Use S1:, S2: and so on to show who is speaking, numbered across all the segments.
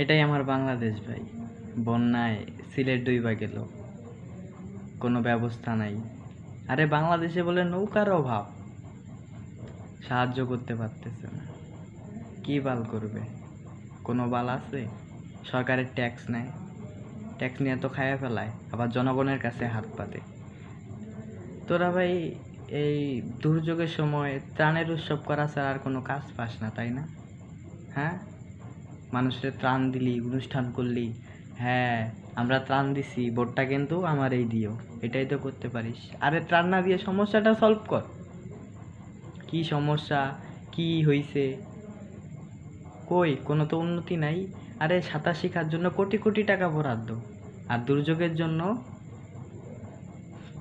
S1: এটাই আমার বাংলাদেশ ভাই। বন্যায় সিলেট ডুইবা গেল, কোনো ব্যবস্থা নাই। আরে বাংলাদেশে বলে নৌকার অভাব, সাহায্য করতে পারতেছে না। কি বাল করবে? কোনো বাল আছে? সরকারের ট্যাক্স নেয়, ট্যাক্স নিয়ে তো খায়া ফেলায়, আবার জনগণের কাছে হাত পাতে। তোরা ভাই এই দুর্যোগের সময় ত্রাণের উৎসব করা ছাড়া আর কোনো কাজ পাস না, তাই না? হ্যাঁ, মানুষের ত্রাণ দিলি, অনুষ্ঠান করলি, হ্যাঁ আমরা ত্রাণ দিছি, ভোটটা কিন্তু আমার এই দিও, এটাই তো করতে পারিস। আরে ত্রাণ না দিয়ে সমস্যাটা সলভ কর। কি সমস্যা, কি হইছে, কই কোনো তো উন্নতি নাই। আরে সাঁতার শেখার জন্য কোটি কোটি টাকা বরাদ্দ, আর দুর্যোগের জন্য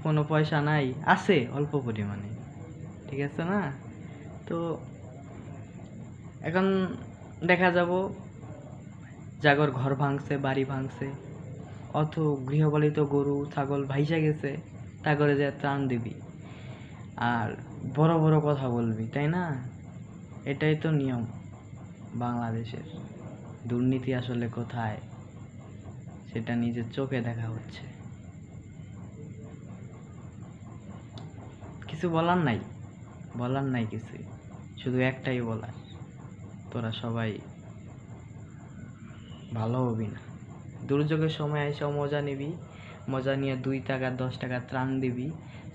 S1: কোনো পয়সা নাই, আছে অল্প পরিমাণে, ঠিক আছে না? তো এখন দেখা যাব যাগর ঘর ভাঙছে, বাড়ি ভাঙছে, অত গৃহপালিত গরু ছাগল ভাইসা গেছে, তা করে যে ত্রাণ দিবি আর বড় বড় কথা বলবি, তাই না? এটাই তো নিয়ম বাংলাদেশের। দুর্নীতি আসলে কোথায় সেটা নিজের চোখে দেখা হচ্ছে। কিছু বলার নাই, বলার নাই কিছুই, শুধু একটাই বলার, তোরা সবাই ভালো হবি না। দুর্যোগের সময় এসে মজা নিবি, মজা নিয়ে 2 টাকা 10 টাকা ত্রাণ দিবি,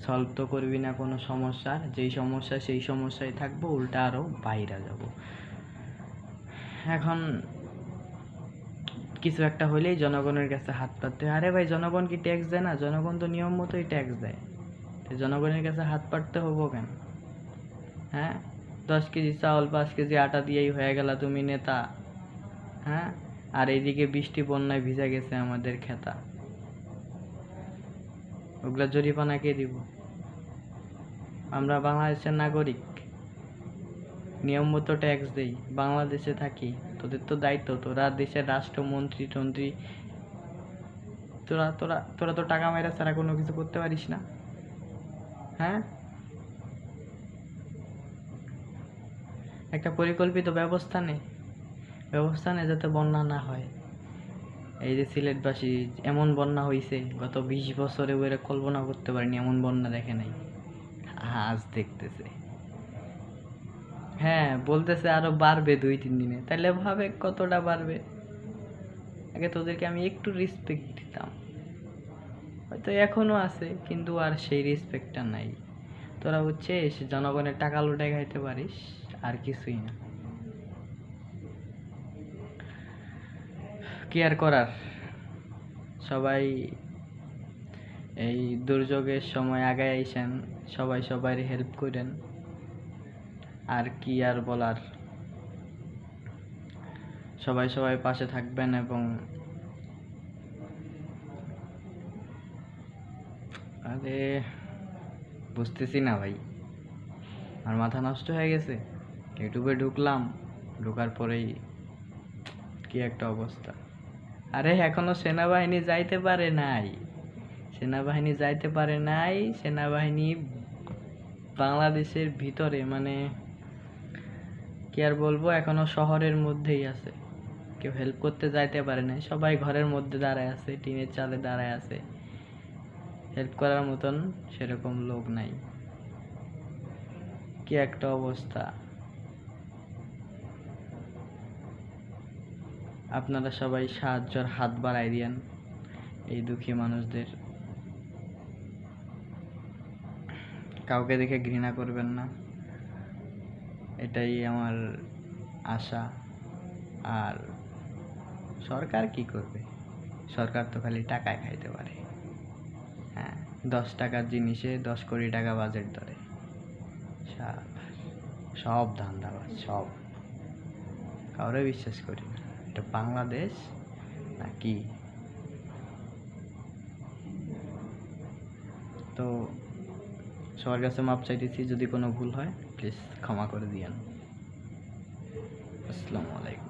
S1: সলভ তো করবি না কোনো সমস্যার। যেই সমস্যা সেই সমস্যায় থাকবো, উল্টা আরও বাইরে যাব। এখন কিছু একটা হলেই জনগণের কাছে হাত পাততে হয়। আরে ভাই, জনগণ কি ট্যাক্স দেয় না? জনগণ তো নিয়ম মতোই ট্যাক্স দেয়, তো জনগণের কাছে হাত পাততে হবো কেন? হ্যাঁ, 10 কেজি চাউল 5 কেজি আটা দিয়েই হয়ে গেল তুমি নেতা। হ্যাঁ, আর এইদিকে বৃষ্টি বন্যায় ভিজে গেছে আমাদের খেতা, ওগুলা জরিমানা কে দিব? আমরা বাংলাদেশের নাগরিক, নিয়ম মতো ট্যাক্স দেই, বাংলাদেশে থাকি, তোদের তো দায়িত্ব, তোরা দেশের রাষ্ট্রমন্ত্রী টন্ত্রী, তোরা তোরা তোরা তো টাকা মাইরা ছাড়া কোনো কিছু করতে পারিস না। হ্যাঁ, একটা পরিকল্পিত ব্যবস্থা নে, যাতে বন্যা না হয়। এই যে সিলেটবাসী, এমন বন্যা হয়েছে গত 20 বছরে ওরা কল্পনা করতে পারেনি, এমন বন্যা দেখে নাই, আজ দেখতেছে। হ্যাঁ, বলতেছে আরো বাড়বে 2-3 দিনে, তাহলে ভাবে কতটা বাড়বে। আগে তোদেরকে আমি একটু রেসপেক্ট দিতাম, হয়তো এখনো আছে, কিন্তু আর সেই রেসপেক্টটা নাই। তোরা বুঝছিস, জনগণের টাকা লুটাই খাইতে পারিস, আর কিছুই না। কি আর করার, সবাই এই দুর্যোগের সময় আগায় আইসেন, সবাই সবার হেল্প করেন, আর কি আর বলার। সবাই সবাই পাশে থাকবেন, এবং আরে বুঝতেছি না ভাই, আর মাথা নষ্ট হয়ে গেছে। ইউটিউবে ঢুকলাম, ঢোকার পরেই কি একটা অবস্থা। আরে এখনো সেনাবাহিনী যাইতে পারে নাই, সেনাবাহিনী যাইতে পারে নাই, সেনাবাহিনী বাংলাদেশের ভিতরে, মানে কি আর বলবো, এখনো শহরের মধ্যেই আছে, কেউ হেল্প করতে যাইতে পারে নাই, সবাই ঘরের মধ্যে দাঁড়ায় আছে, টিনের চালে দাঁড়ায় আছে, হেল্প করার মতন সেরকম লোক নাই। কি একটা অবস্থা। আপনারা সবাই সাহায্যের হাত বাড়াই দিয়েন এই দুঃখী মানুষদের, কাউকে দেখে ঘৃণা করবেন না, এটাই আমার আশা। আর সরকার কি করবে? সরকার তো খালি টাকায় খাইতে পারে। হ্যাঁ, 10 টাকার জিনিসে 10 কোটি টাকা বাজেট ধরে, সব ধান্দাবাজ, সব, কাউরে বিশ্বাস করি না। এটা বাংলাদেশ নাকি? তো সবার কাছে মাপ চাইতেছি, যদি কোনো ভুল হয় প্লিজ ক্ষমা করে দিয়েন। আসসালামু আলাইকুম।